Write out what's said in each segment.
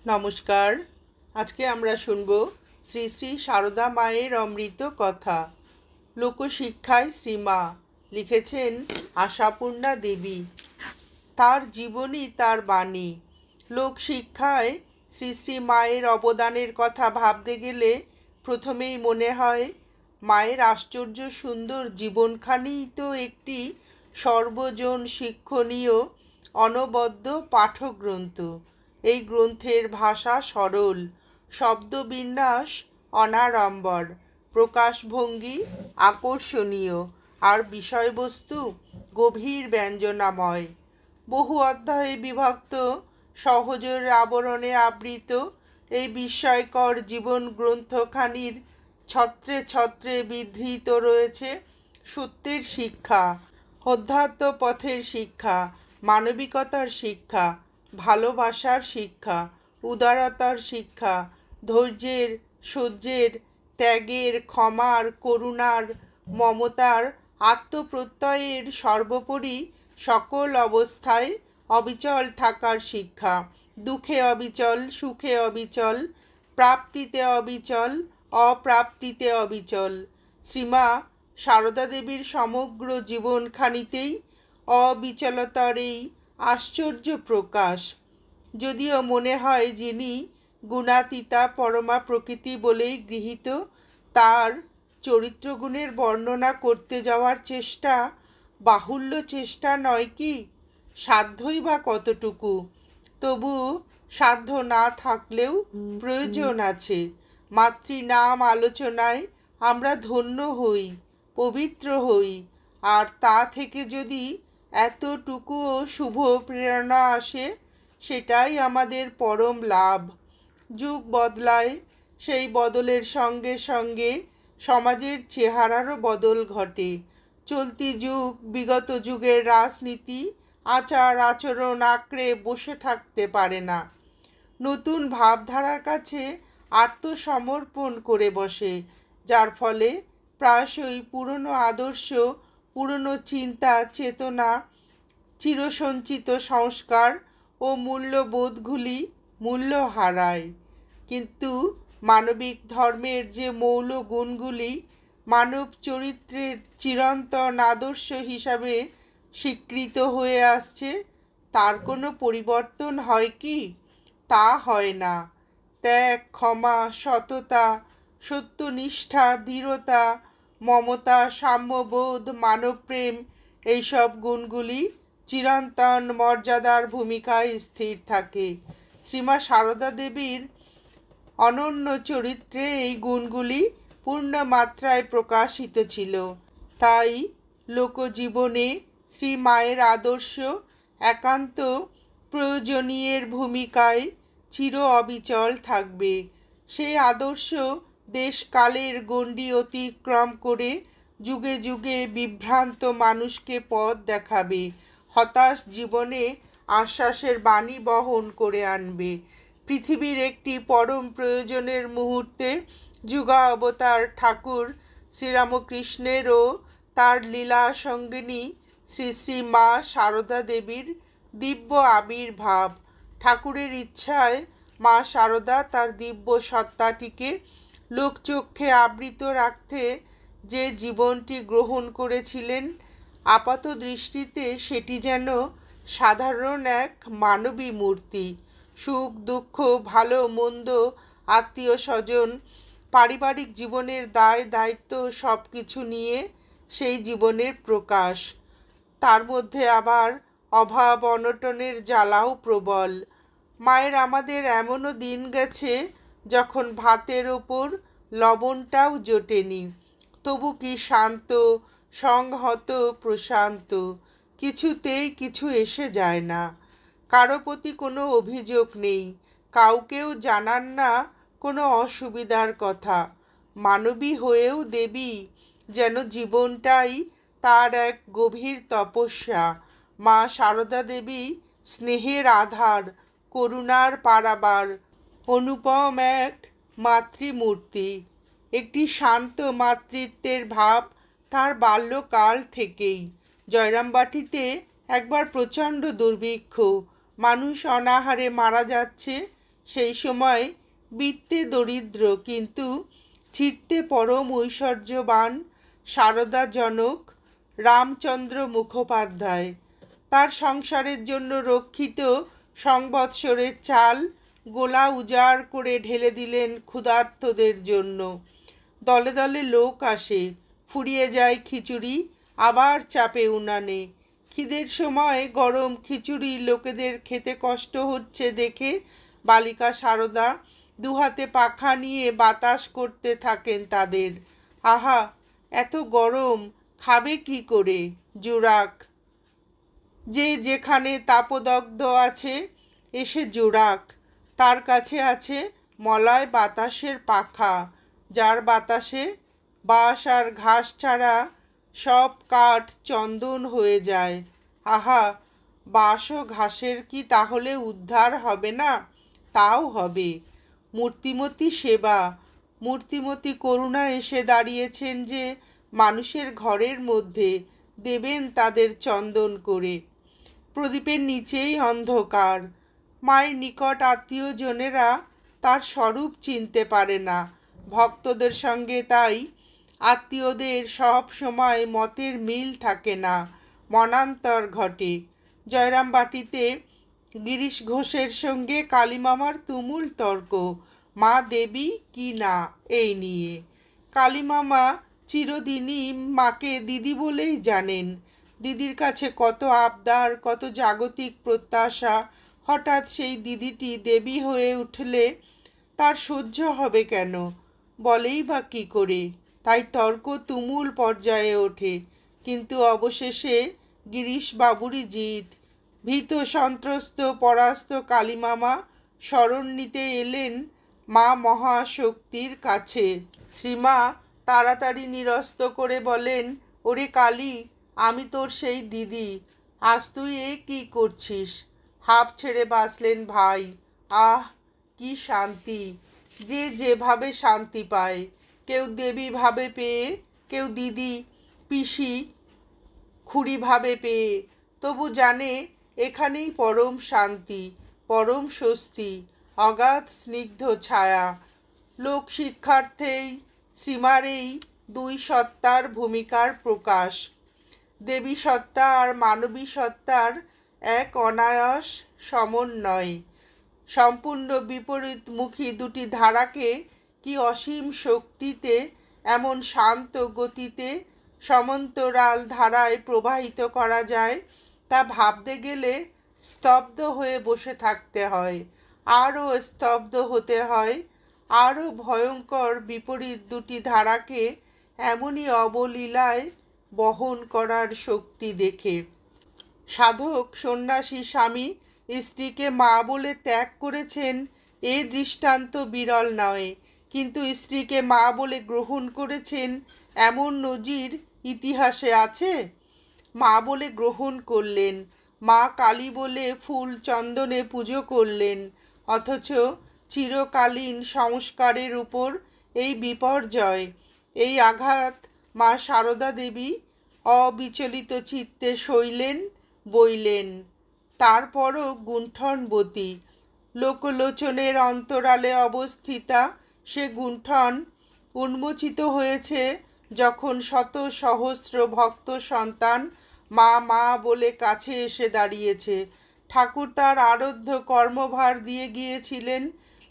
নমস্কার। আজকে আমরা শুনব শ্রী শ্রী সারদা মায়ের অমৃত কথা। লোকশিক্ষায় শ্রীমা, লিখেছেন আশাপূর্ণা দেবী। তার জীবনী, তার বাণী। লোকশিক্ষায় শ্রী শ্রী মায়ের অবদানের কথা ভাবতে গেলে প্রথমেই মনে হয় মায়ের আশ্চর্য সুন্দর জীবনখানিই তো একটি সর্বজন শিক্ষণীয় অনবদ্য পাঠগ্রন্থ। এই গ্রন্থের ভাষা সরল, শব্দবিন্যাস অনাড়ম্বর, প্রকাশভঙ্গি আকর্ষণীয়, আর বিষয়বস্তু গভীর ব্যঞ্জনাময়। বহু অধ্যায়ে বিভক্ত, সহজের আবরণে আবৃত এই বিস্ময়কর জীবন গ্রন্থখানির ছত্রে ছত্রে বিধৃত রয়েছে সত্যের শিক্ষা, অধ্যাত্ম পথের শিক্ষা, মানবিকতার শিক্ষা, ভালোবাসার শিক্ষা, উদারতার শিক্ষা, ধৈর্যের, সহ্যের, ত্যাগের, ক্ষমার, করুণার, মমতার, আত্মপ্রত্যয়ের, সর্বোপরি সকল অবস্থায় অবিচল থাকার শিক্ষা, দুঃখে অবিচল, সুখে অবিচল, প্রাপ্তিতে অবিচল, অপ্রাপ্তিতে অবিচল। শ্রীমা সারদা দেবীর সমগ্র জীবনখানিতেই অবিচলতার এই আশ্চর্য প্রকাশ। যদিও মনে হয় যিনি গুণাতীতা পরমা প্রকৃতি বলেই গৃহীত, তার চরিত্রগুণের বর্ণনা করতে যাওয়ার চেষ্টা বাহুল্য চেষ্টা নয় কি? সাধ্যই বা কতটুকু? তবু সাধ্য না থাকলেও প্রয়োজন আছে। মাতৃনাম আলোচনায় আমরা ধন্য হই, পবিত্র হই, আর তা থেকে যদি এতটুকুও শুভ প্রেরণা আসে, সেটাই আমাদের পরম লাভ। যুগ বদলায়, সেই বদলের সঙ্গে সঙ্গে সমাজের চেহারারও বদল ঘটে। চলতি যুগ বিগত যুগের রাজনীতি, আচার আচরণ আঁকড়ে বসে থাকতে পারে না। নতুন ভাবধারার কাছে আত্মসমর্পণ করে বসে, যার ফলে প্রায়শই পুরনো আদর্শ, পুরনো চিন্তা চেতনা, চিরসঞ্চিত সংস্কার ও মূল্যবোধগুলি মূল্য হারায়। কিন্তু মানবিক ধর্মের যে মৌল গুণগুলি মানব চরিত্রের চিরন্তন আদর্শ হিসাবে স্বীকৃত হয়ে আসছে, তার কোনো পরিবর্তন হয় কি? তা হয় না। ত্যাগ, ক্ষমা, সততা, সত্যনিষ্ঠা, দৃঢ়তা, মমতা, সাম্যবোধ, মানবপ্রেম, এইসব গুণগুলি চিরন্তন মর্যাদার ভূমিকায় স্থির থাকে। শ্রীমা সারদা দেবীর অনন্য চরিত্রে এই গুণগুলি পূর্ণ মাত্রায় প্রকাশিত ছিল। তাই লোকজীবনে শ্রী মায়ের আদর্শ একান্ত প্রয়োজনীয়ের ভূমিকায় চির অবিচল থাকবে। সেই আদর্শ দেশকালের গণ্ডি অতিক্রম করে যুগে যুগে বিভ্রান্ত মানুষকে পথ দেখাবে, হতাশ জীবনে আশ্বাসের বাণী বহন করে আনবে। পৃথিবীর একটি পরম প্রয়োজনের মুহূর্তে যুগাবতার ঠাকুর শ্রীরামকৃষ্ণেরও তার লীলা সঙ্গিনী শ্রী শ্রী মা সারদা দেবীর দিব্য আবির্ভাব। ঠাকুরের ইচ্ছায় মা সারদা তার দিব্য সত্তাটিকে লোকচক্ষে আবৃত রাখতে যে জীবনটি গ্রহণ করেছিলেন, আপাত দৃষ্টিতে সেটি যেন সাধারণ এক মানবী মূর্তি। সুখ দুঃখ, ভালো মন্দ, আত্মীয় স্বজন, পারিবারিক জীবনের দায় দায়িত্ব সব কিছু নিয়ে সেই জীবনের প্রকাশ। তার মধ্যে আবার অভাব অনটনের জ্বালাও প্রবল। মায়ের আমাদের এমনও দিন গেছে যখন ভাতের ওপর লবণটাও জোটেনি, তবু কি শান্ত, সংহত, প্রশান্ত, কিছুতেই কিছু এসে যায় না। কারো প্রতি কোনো অভিযোগ নেই, কাউকেও জানান না কোনো অসুবিধার কথা। মানবী হয়েও দেবী, যেন জীবনটাই তার এক গভীর তপস্যা। মা সারদা দেবী স্নেহের আধার, করুণার পারাবার, অনুপম এক মাতৃমূর্তি। একটি শান্ত মাতৃত্বের ভাব তার বাল্যকাল থেকেই। জয়রামবাটিতে একবার প্রচণ্ড দুর্ভিক্ষ, মানুষ অনাহারে মারা যাচ্ছে, সেই সময় বৃত্তে দরিদ্র কিন্তু চিত্তে পরম ঐশ্বর্যবান সারদা জনক রামচন্দ্র মুখোপাধ্যায় তার সংসারের জন্য রক্ষিত সংবৎসরের চাল গোলা উজাড় করে ঢেলে দিলেন ক্ষুধার্তদের জন্য। দলে দলে লোক আসে, ফুরিয়ে যায় খিচুড়ি, আবার চাপে উনানে। খিদের সময় গরম খিচুড়ি লোকেদের খেতে কষ্ট হচ্ছে দেখে বালিকা সারদা দুহাতে পাখা নিয়ে বাতাস করতে থাকেন তাদের। আহা, এত গরম, খাবে কি করে? জোরাক, যে যেখানে তাপদগ্ধ আছে এসে জোরাক, তার কাছে আছে মলয় বাতাসের পাখা, যার বাতাসে বাঁশ আর ঘাস ছাড়া সব কাঠ চন্দন হয়ে যায়। আহা, বাঁশ ও ঘাসের কি তাহলে উদ্ধার হবে না? তাও হবে। মূর্তিমতী সেবা, মূর্তিমতী করুণা এসে দাঁড়িয়েছেন যে মানুষের ঘরের মধ্যে দেবেন তাদের চন্দন করে। প্রদীপের নিচেই অন্ধকার। মায়ের নিকট আত্মীয়জনেরা তার স্বরূপ চিনতে পারে না। ভক্তদের সঙ্গে তাই আত্মীয়দের সব সময় মতের মিল থাকে না, মনান্তর ঘটে। জয়রামবাটিতে গিরিশ ঘোষের সঙ্গে কালীমামার তুমুল তর্ক, মা দেবী কি না এই নিয়ে। কালীমামা চিরদিনই মাকে দিদি বলেই জানেন। দিদির কাছে কত আবদার, কত জাগতিক প্রত্যাশা। হঠাৎ সেই দিদিটি দেবী হয়ে উঠলে তার সহ্য হবে কেন? বলেই বা কী করে? তাই তর্ক তুমুল পর্যায়ে ওঠে, কিন্তু অবশেষে গিরিশবাবুরই জিত। ভীত সন্ত্রস্ত পরাস্ত কালীমামা শরণ নিতে এলেন মা মহাশক্তির কাছে। শ্রীমা তাড়াতাড়ি নিরস্ত করে বলেন, ওরে কালী, আমি তোর সেই দিদি, আজ তুই এ কী করছিস? হাঁপ ছেড়ে বাঁচলেন ভাই। আহ, কি শান্তি! যে যেভাবে শান্তি পায়, কেউ দেবী ভাবে পেয়ে, কেউ দিদি, পিসি, খুড়ি ভাবে পেয়ে, তবু জানে এখানেই পরম শান্তি, পরম স্বস্তি, অগাধ স্নিগ্ধ ছায়া। লোক শিক্ষার্থেই শ্রীমার এই দুই সত্তার ভূমিকার প্রকাশ। দেবী সত্তা আর মানবী সত্তার এক অনায়াস সমন্বয়। সম্পূর্ণ বিপরীতমুখী দুটি ধারাকে কি অসীম শক্তিতে, এমন শান্ত গতিতে সমান্তরাল ধারায় প্রবাহিত করা যায়, তা ভাবতে গেলে স্তব্ধ হয়ে বসে থাকতে হয়, আরও স্তব্ধ হতে হয়। আরও ভয়ঙ্কর বিপরীত দুটি ধারাকে এমনই অবলীলায় বহন করার শক্তি দেখে। সাধক সন্ন্যাসী স্বামী স্ত্রীকে মা বলে ত্যাগ করেছেন, এ দৃষ্টান্ত বিরল নয়, কিন্তু স্ত্রীকে মা বলে গ্রহণ করেছেন এমন নজির ইতিহাসে আছে। মা বলে গ্রহণ করলেন, মা কালী বলে ফুল চন্দনে পুজো করলেন, অথচ চিরকালীন সংস্কারের উপর এই বিপর্যয়, এই আঘাত মা সারদা দেবী অবিচলিত চিত্তে সইলেন, বইলেন। তারপরও গুণ্ঠনবতী, লোকলোচনের অন্তরালে অবস্থিতা সে গুণ্ঠন উন্মোচিত হয়েছে যখন শত সহস্র ভক্ত সন্তান মা মা বলে কাছে এসে দাঁড়িয়েছে। ঠাকুর তার আরাধ্য কর্মভার দিয়ে গিয়েছিলেন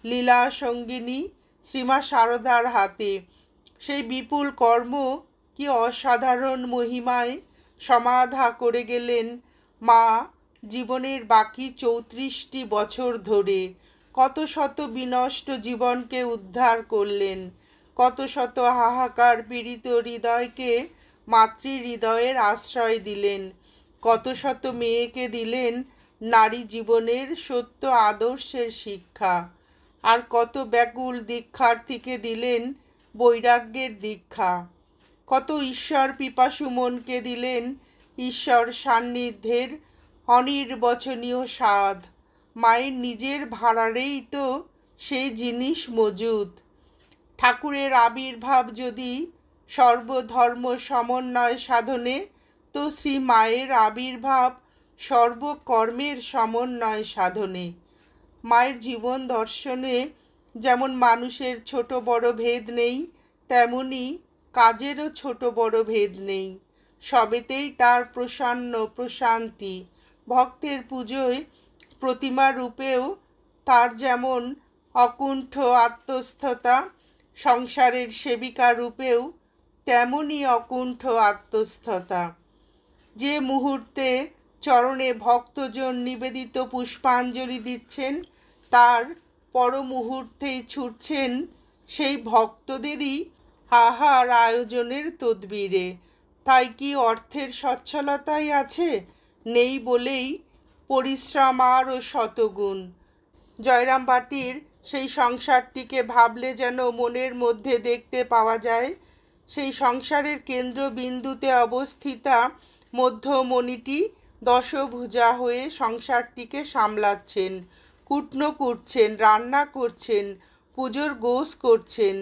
লীলা সঙ্গিনী শ্রীমা সারদার হাতে। সেই বিপুল কর্ম কি অসাধারণ মহিমায় সমাধা করে গেলেন মা জীবনের বাকি 34টি বছর ধরে। কত শত বিনষ্ট জীবনকে উদ্ধার করলেন, কত শত হাহাকার পীড়িত হৃদয়কে মাতৃ হৃদয়ের আশ্রয় দিলেন, কত শত মেয়েকে দিলেন নারী জীবনের সত্য আদর্শের শিক্ষা, আর কত ব্যাকুল দীক্ষার্থীকে দিলেন বৈরাগ্যের দীক্ষা, কত ঈশ্বর পিপাসু মনকে দিলেন ঈশ্বর সান্নিধ্যের অনির্বচনীয় স্বাদ। মায়ের নিজের ভাড়ারেই তো সেই জিনিস মজুদ। ঠাকুরের আবির্ভাব যদি সর্বধর্ম সমন্বয় সাধনে, তো শ্রী মায়ের আবির্ভাব সর্বকর্মের সমন্বয় সাধনে। মায়ের জীবন দর্শনে যেমন মানুষের ছোট বড় ভেদ নেই, তেমনি কাজেরও ছোট বড় ভেদ নেই, সবেতেই তার প্রসন্ন প্রশান্তি। ভক্তের পুজোয় প্রতিমা রূপেও তার যেমন অকুণ্ঠ আত্মস্থতা, সংসারের সেবিকা রূপেও তেমনই অকুণ্ঠ আত্মস্থতা। যে মুহূর্তে চরণে ভক্তজন নিবেদিত পুষ্পাঞ্জলি দিচ্ছেন, তার পর মুহূর্তেই ছুটছেন সেই ভক্তদেরই আহার আয়োজনের তদবিরে। তাই কি অর্থের সচ্ছলতাই আছে? নেই বলেই পরিশ্রম আরও শতগুণ। জয়রামবাটির সেই সংসারটিকে ভাবলে যেন মনের মধ্যে দেখতে পাওয়া যায় সেই সংসারের কেন্দ্রবিন্দুতে অবস্থিতা মধ্যমণিটি দশভুজা হয়ে সংসারটিকে সামলাচ্ছেন, কুটনো কুটছেন, রান্না করছেন, পুজোর গোছ করছেন,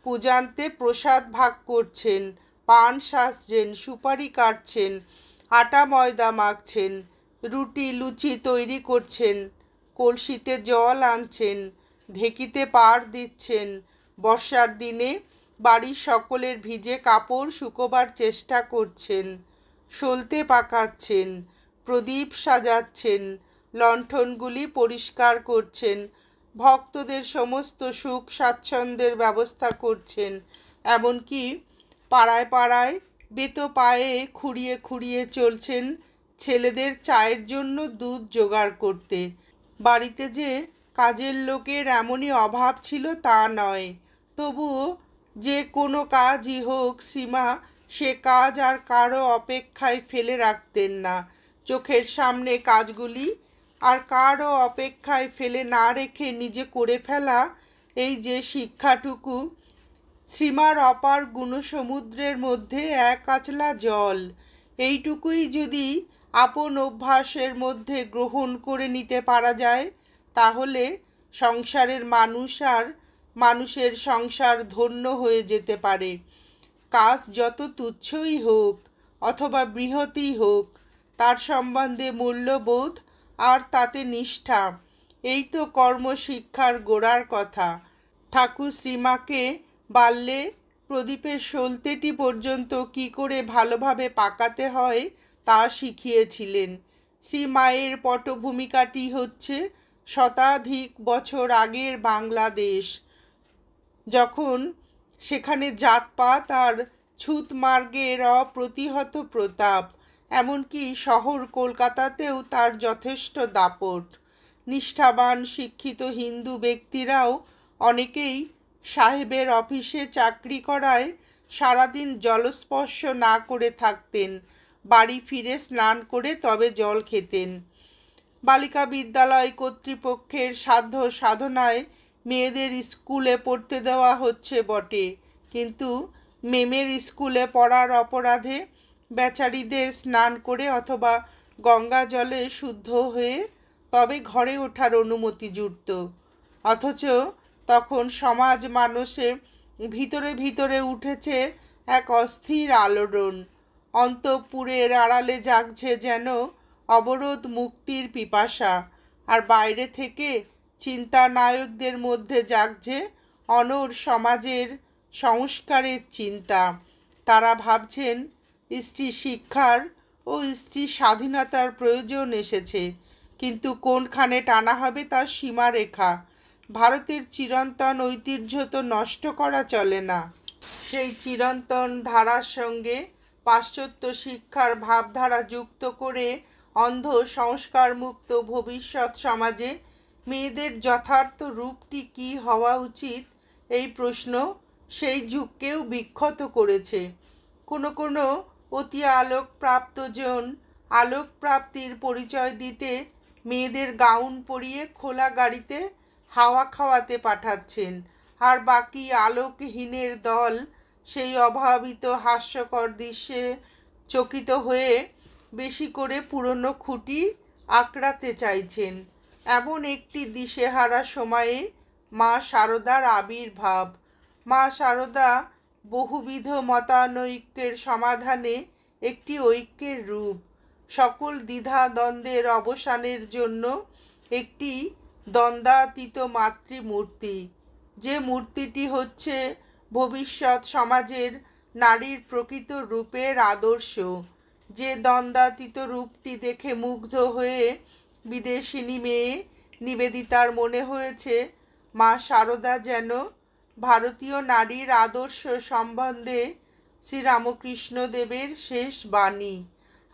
পূজান্তে প্রসাদ ভাগ করছেন, পান সাজছেন, সুপারি কাটছেন, আটা ময়দা মাখছেন, রুটি লুচি তৈরি করছেন, কলসিতে জল আনছেন, ঢেকিতে পাড় দিচ্ছেন, বর্ষার দিনে বাড়ির সকলের ভিজে কাপড় শুকোবার চেষ্টা করছেন, সলতে পাকাচ্ছেন, প্রদীপ সাজাচ্ছেন, লণ্ঠনগুলি পরিষ্কার করছেন, ভক্তদের সমস্ত সুখ স্বাচ্ছন্দ্যের ব্যবস্থা করছেন, এমনকি পাড়ায় পাড়ায় বেতো পায়ে খুঁড়িয়ে খুঁড়িয়ে চলছেন ছেলেদের চায়ের জন্য দুধ জোগাড় করতে। বাড়িতে যে কাজের লোকের এমনই অভাব ছিল তা নয়, তবুও যে কোনো কাজই হোক সীমা সে কাজ আর কারো অপেক্ষায় ফেলে রাখতেন না। চোখের সামনে কাজগুলি আর কারো অপেক্ষায় ফেলে না রেখে নিজে করে ফেলা, এই যে শিক্ষাটুকু সীমার অপার গুণসমুদ্রের মধ্যে এক আঁচলা জল, এইটুকুই যদি আপন অভ্যাসের মধ্যে গ্রহণ করে নিতে পারা যায়, তাহলে সংসারের মানুষ আর মানুষের সংসার ধন্য হয়ে যেতে পারে। কাজ যত তুচ্ছই হোক অথবা বৃহৎই হোক, তার সম্বন্ধে মূল্যবোধ আর তাতে নিষ্ঠা, এই তো কর্মশিক্ষার গোড়ার কথা। ঠাকুর শ্রীমাকে বাল্যে প্রদীপের সলতেটি পর্যন্ত কি করে ভালোভাবে পাকাতে হয় তা শিখিয়েছিলেন। শ্রীমায়ের পটভূমিকাটি হচ্ছে শতাধিক বছর আগের বাংলাদেশ, যখন সেখানে জাতপাত আর ছুতমার্গের অপ্রতিহত প্রতাপ, এমনকি শহর কলকাতাতেও তার যথেষ্ট দাপট। নিষ্ঠাবান শিক্ষিত হিন্দু ব্যক্তিরাও অনেকেই সাহেবের অফিসে চাকরি করায় সারাদিন জলস্পর্শ না করে থাকতেন, বাড়ি ফিরে স্নান করে তবে জল খেতেন। বালিকা বিদ্যালয় কর্তৃপক্ষের সাধ্য সাধনায় মেয়েদের স্কুলে পড়তে দেওয়া হচ্ছে বটে, কিন্তু মেমের স্কুলে পড়ার অপরাধে বেচারিদের স্নান করে অথবা গঙ্গা জলে শুদ্ধ হয়ে তবে ঘরে ওঠার অনুমতি জুটত। অথচ তখন সমাজ মানুষে ভিতরে ভিতরে উঠেছে এক অস্থির আলোড়ন, অন্তঃপুরের আড়ালে জাগছে যেন অবরোধ মুক্তির পিপাসা, আর বাইরে থেকে চিন্তা নায়কদের মধ্যে জাগছে অনড় সমাজের সংস্কারের চিন্তা। তারা ভাবছেন স্ত্রী শিক্ষার ও স্ত্রী স্বাধীনতার প্রয়োজন এসেছে, কিন্তু কোনখানে টানা হবে তার সীমারেখা। ভারতের চিরন্তন ঐতিহ্য তো নষ্ট করা চলে না। সেই চিরন্তন ধারার সঙ্গে পাশ্চাত্য শিক্ষার ভাবধারা যুক্ত করে অন্ধ সংস্কারমুক্ত ভবিষ্যৎ সমাজে মেয়েদের যথার্থ রূপটি কী হওয়া উচিত, এই প্রশ্ন সেই যুগকেও বিক্ষত করেছে। কোনো কোনো অতি আলোকপ্রাপ্তজন আলোকপ্রাপ্তির পরিচয় দিতে মেয়েদের গাউন পরিয়ে খোলা গাড়িতে হাওয়া খাওয়াতে পাঠাচ্ছেন, আর বাকি আলোকহীনের দল সেই অভাবিত হাস্যকর দৃশ্যে চকিত হয়ে বেশি করে পুরনো খুঁটি আঁকড়াতে চাইছেন। এমন একটি দিশেহারা সময়ে মা শারদার আবির্ভাব। মা শারদা বহুবিধ মতানৈক্যের সমাধানে একটি ঐক্যের রূপ, সকল দ্বিধা দ্বন্দ্বের অবসানের জন্য একটি দ্বন্দ্বাতীত মাতৃমূর্তি, যে মূর্তিটি হচ্ছে ভবিষ্যৎ সমাজের নারীর প্রকৃত রূপের আদর্শ। যে দ্বন্দ্বাতীত রূপটি দেখে মুগ্ধ হয়ে বিদেশিনী মেয়ে নিবেদিতার মনে হয়েছে মা শারদা যেন ভারতীয় নারীর আদর্শ সম্বন্ধে শ্রীরামকৃষ্ণদেবের শেষ বাণী।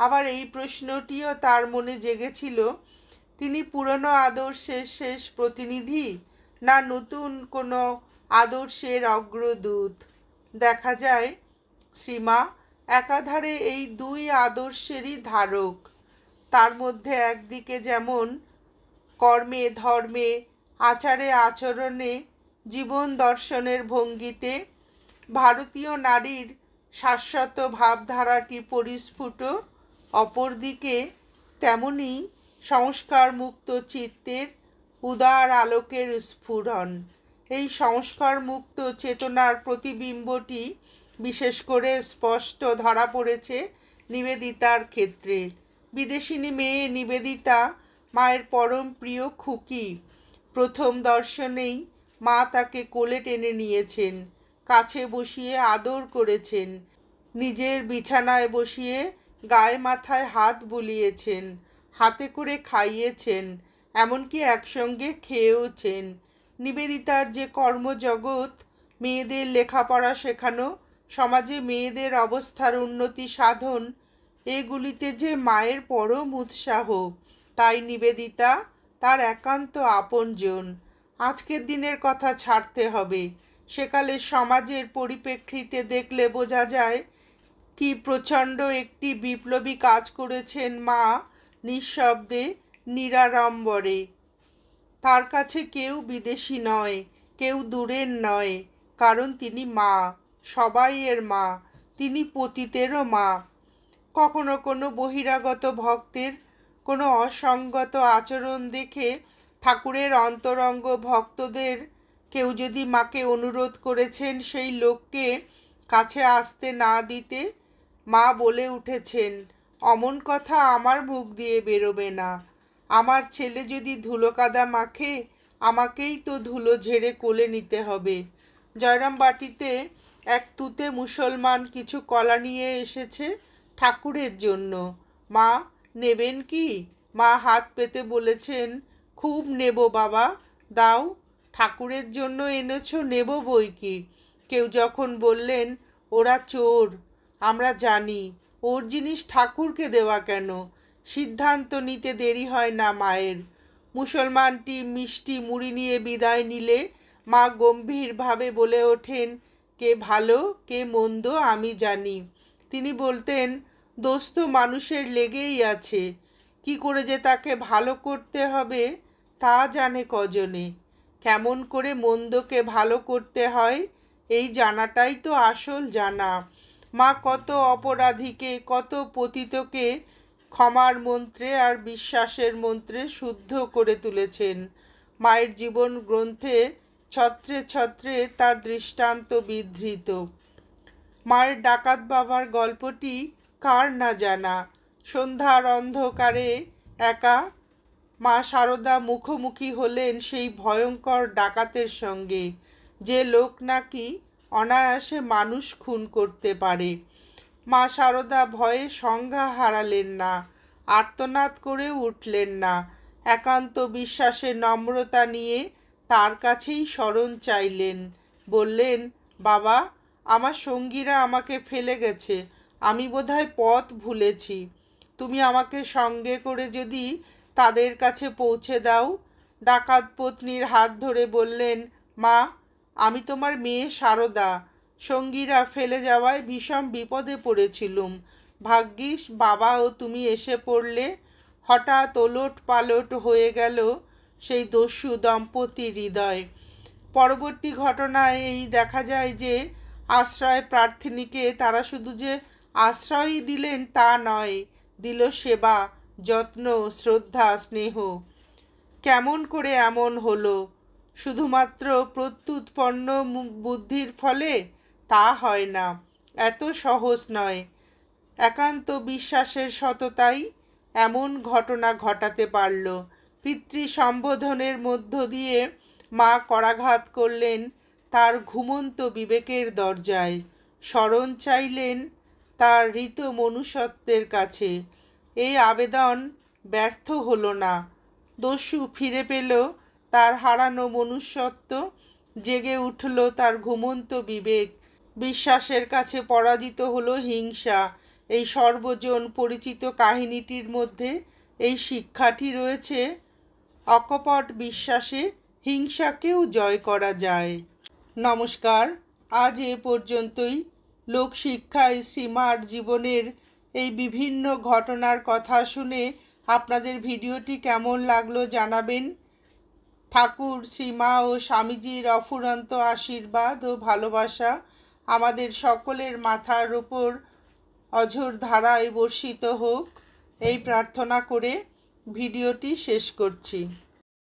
আবার এই প্রশ্নটিও তার মনে জেগেছিল, তিনি পুরনো আদর্শের শেষ প্রতিনিধি না নতুন কোনো আদর্শের অগ্রদূত। দেখা যায় শ্রীমা একাধারে এই দুই আদর্শেরই ধারক। তার মধ্যে একদিকে যেমন কর্মে ধর্মে আচারে আচরণে জীবন দর্শনের ভঙ্গিতে ভারতীয় নারীর শাশ্বত ভাবধারাটি পরিস্ফুট, অপরদিকে তেমনি সংস্কার মুক্ত চিত্তের উদার আলোকের স্ফুরণ। এই সংস্কার মুক্ত চেতনার প্রতিবিম্বটি বিশেষ করে স্পষ্ট ধরা পড়েছে নিবেদিতার ক্ষেত্রে। বিদেশিনী মেয়ে নিবেদিতা মায়ের পরম প্রিয় খুকি। প্রথম দর্শনেই মা তাকে কোলে টেনে নিয়েছেন, কাছে বসিয়ে আদর করেছেন, নিজের বিছানায় বসিয়ে গায়ে মাথায় হাত বুলিয়েছেন, হাতে করে খাইয়েছেন, এমনকি একসঙ্গে খেয়েওছেন। নিবেদিতার যে কর্মজগৎ, মেয়েদের লেখাপড়া শেখানো, সমাজে মেয়েদের অবস্থার উন্নতি সাধন, এগুলিতে যে মায়ের পরম উৎসাহ। তাই নিবেদিতা তার একান্ত আপনজন। আজকের দিনের কথা ছাড়তে হবে, সেকালের সমাজের পরিপ্রেক্ষিতে দেখলে বোঝা যায় কি প্রচণ্ড একটি বিপ্লবী কাজ করেছেন মা নিঃশব্দে নিরাড়ম্বরে। তার কাছে কেউ বিদেশি নয়, কেউ দূরের নয়, কারণ তিনি মা, সবাইয়ের মা, তিনি পতিতেরও মা। কখনো কোনো বহিরাগত ভক্তের কোনো অসঙ্গত আচরণ দেখে ঠাকুরের অন্তরঙ্গ ভক্তদের কেউ যদি মাকে অনুরোধ করেছেন সেই লোককে কাছে আসতে না দিতে, মা বলে উঠেছেন, অমন কথা আমার মুখ দিয়ে বেরোবে না। আমার ছেলে যদি ধুলো কাদা মাখে, আমাকেই তো ধুলো ঝেড়ে কোলে নিতে হবে। জয়রামবাটিতে এক তুতে মুসলমান কিছু কলা নিয়ে এসেছে ঠাকুরের জন্য। মা নেবেন কি? মা হাত পেতে বলেছেন, খুব নেব বাবা, দাও, ঠাকুরের জন্য এনেছো, নেব বই কি। কেউ যখন বললেন, ওরা চোর, আমরা জানি, ওর জিনিস ঠাকুরকে দেওয়া কেন? সিদ্ধান্ত নিতে দেরি হয় না মায়ের। মুসলমানটি মিষ্টি মুড়ি নিয়ে বিদায় নিলে মা গম্ভীরভাবে বলে ওঠেন, কে ভালো কে মন্দ আমি জানি। তিনি বলতেন, দোষ তো মানুষের লেগেই আছে, কি করে যে তাকে ভালো করতে হবে তা জানে কজনে। কেমন করে মন্দকে ভালো করতে হয় এই জানাটাই তো আসল জানা। মা কত অপরাধীকে, কত পতিতকে ক্ষমার মন্ত্রে আর বিশ্বাসের মন্ত্রে শুদ্ধ করে তুলেছেন। মায়ের জীবন গ্রন্থে ছত্রে ছত্রে তার দৃষ্টান্ত বিধৃত। মায়ের ডাকাত বাবার গল্পটি কার না জানা। সন্ধ্যার অন্ধকারে একা মা শারদা মুখোমুখি হলেন সেই ভয়ঙ্কর ডাকাতের সঙ্গে, যে লোক নাকি অনায়াসে মানুষ খুন করতে পারে। মা শারদা ভয়ে সংজ্ঞা হারালেন না, আর্তনাদ করে উঠলেন না, একান্ত বিশ্বাসের নম্রতা নিয়ে তার কাছেই শরণ চাইলেন। বললেন, বাবা, আমার সঙ্গীরা আমাকে ফেলে গেছে, আমি বোধহয় পথ ভুলেছি, তুমি আমাকে সঙ্গে করে যদি তাদের কাছে পৌঁছে দাও। ডাকাত পত্নীর হাত ধরে বললেন, মা, আমি তোমার মেয়ে শারদা, সঙ্গীরা ফেলে যাওয়ায় ভীষণ বিপদে পড়েছিলুম, ভাগ্যিস বাবা ও তুমি এসে পড়লে। হঠাৎ ওলট পালট হয়ে গেল সেই দস্যু দম্পতির হৃদয়। পরবর্তী ঘটনায় এই দেখা যায় যে আশ্রয় প্রার্থীকে তারা শুধু যে আশ্রয়ই দিলেন তা নয়, দিল সেবা, যত্ন, শ্রদ্ধা, স্নেহ। কেমন করে এমন হলো? শুধুমাত্র প্রত্যুৎপন্ন বুদ্ধির ফলে? তা হয় না, এত সহজ নয়। একান্ত বিশ্বাসের সততাই এমন ঘটনা ঘটাতে পারল। পিতৃ সম্বোধনের মধ্য দিয়ে মা করাঘাত করলেন তার ঘুমন্ত বিবেকের দরজায়, শরণ চাইলেন তার হৃত মনুষ্যত্বের কাছে। এই আবেদন ব্যর্থ হলো না। দস্যু ফিরে পেল তার হারানো মনুষ্যত্ব, জেগে উঠল তার ঘুমন্ত বিবেক। বিশ্বাসের কাছে পরাজিত হলো হিংসা। এই সর্বজন পরিচিত কাহিনীটির মধ্যে এই শিক্ষাটি রয়েছে, অকপট বিশ্বাসে হিংসাকেও জয় করা যায়। নমস্কার, আজ এ পর্যন্তই। লোকশিক্ষায় শ্রীমার জীবনের এই বিভিন্ন ঘটনার কথা শুনে আপনাদের ভিডিওটি কেমন লাগলো জানাবেন। ঠাকুর, শ্রীমা ও স্বামীজির অফুরন্ত আশীর্বাদ ও ভালোবাসা আমাদের সকলের মাথার উপর অঝোর ধারায় বর্ষিত হোক, এই প্রার্থনা করে ভিডিওটি শেষ করছি।